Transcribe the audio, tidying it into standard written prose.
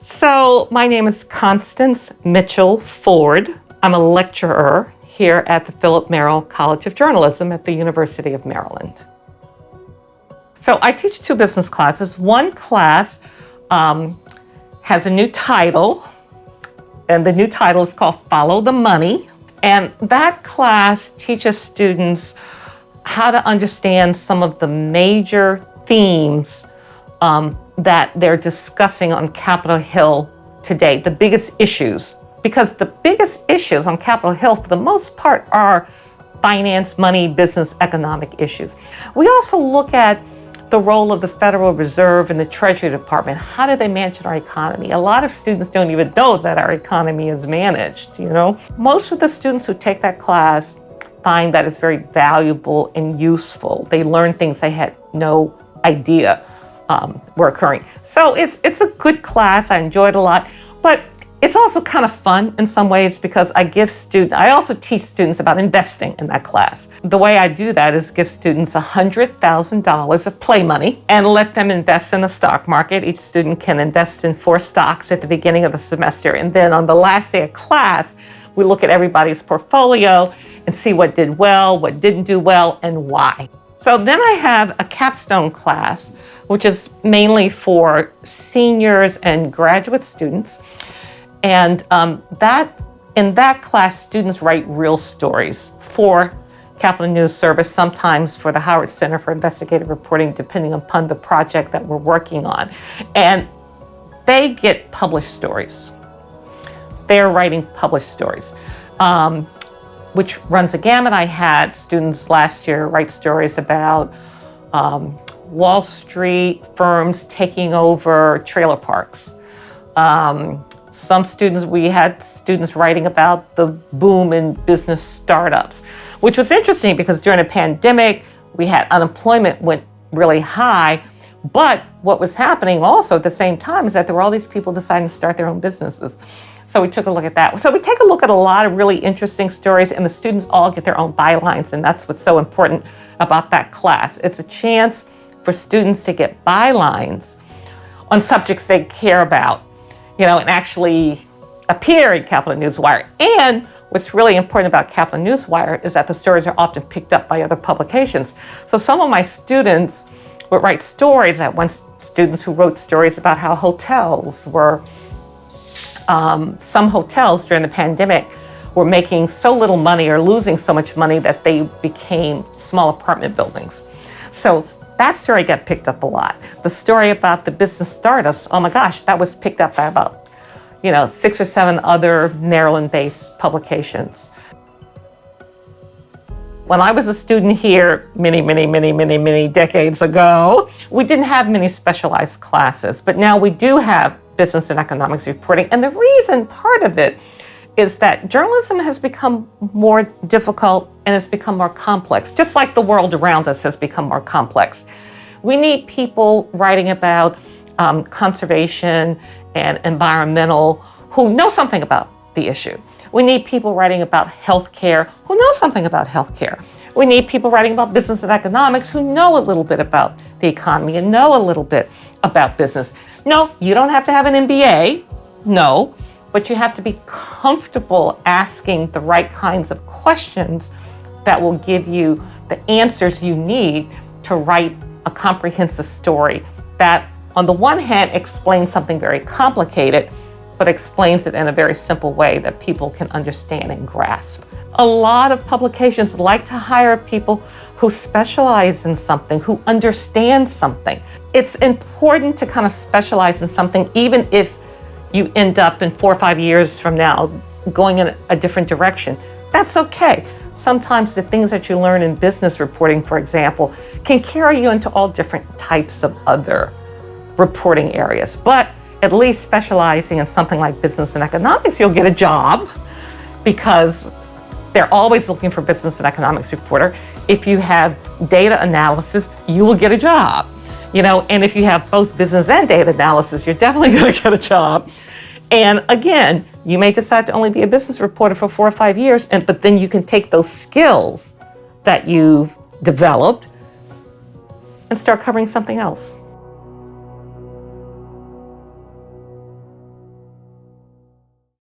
So my name is Constance Mitchell Ford. I'm a lecturer here at the Merrill College of Journalism at the University of Maryland. So I teach two business classes. One class has a new title, and the new title is called Follow the Money. And that class teaches students how to understand some of the major themes that they're discussing on Capitol Hill today, the biggest issues. Because the biggest issues on Capitol Hill, for the most part, are finance, money, business, economic issues. We also look at the role of the Federal Reserve and the Treasury Department. How do they manage our economy? A lot of students don't even know that our economy is managed, Most of the students who take that class find that it's very valuable and useful. They learn things they had no idea were occurring. So it's a good class. I enjoyed it a lot, but it's also kind of fun in some ways because I also teach students about investing in that class. The way I do that is give students $100,000 of play money and let them invest in the stock market. Each student can invest in 4 stocks at the beginning of the semester. And then on the last day of class, we look at everybody's portfolio and see what did well, what didn't do well, and why. So then I have a capstone class, which is mainly for seniors and graduate students. And in that class, students write real stories for Capitol News Service, sometimes for the Howard Center for Investigative Reporting, depending upon the project that we're working on. And they get published stories. They're writing published stories, which runs a gamut. I had students last year write stories about Wall Street firms taking over trailer parks. We had students writing about the boom in business startups, which was interesting because during a pandemic, we had unemployment went really high. But what was happening also at the same time is that there were all these people deciding to start their own businesses. So we took a look at that. So we take a look at a lot of really interesting stories, and the students all get their own bylines, and that's what's so important about that class. It's a chance for students to get bylines on subjects they care about, and actually appear in Capitol Newswire. And what's really important about Capitol Newswire is that the stories are often picked up by other publications. So some of my students would write stories. I had one students who wrote stories about how some hotels during the pandemic were making so little money or losing so much money that they became small apartment buildings. So that story got picked up a lot. The story about the business startups, oh my gosh, that was picked up by about 6 or 7 other Maryland-based publications. When I was a student here many decades ago, we didn't have many specialized classes, but now we do have business and economics reporting. And the reason, part of it, is that journalism has become more difficult and has become more complex, just like the world around us has become more complex. We need people writing about conservation and environmental who know something about the issue. We need people writing about healthcare who know something about healthcare. We need people writing about business and economics who know a little bit about the economy and know a little bit about business. No, you don't have to have an MBA, no, but you have to be comfortable asking the right kinds of questions that will give you the answers you need to write a comprehensive story that, on the one hand, explains something very complicated, but explains it in a very simple way that people can understand and grasp. A lot of publications like to hire people who specialize in something, who understand something. It's important to kind of specialize in something, even if you end up in 4 or 5 years from now going in a different direction. That's okay. Sometimes the things that you learn in business reporting, for example, can carry you into all different types of other reporting areas. But at least specializing in something like business and economics, you'll get a job because they're always looking for business and economics reporter. If you have data analysis, you will get a job. And if you have both business and data analysis, you're definitely going to get a job. And again, you may decide to only be a business reporter for 4 or 5 years, but then you can take those skills that you've developed and start covering something else.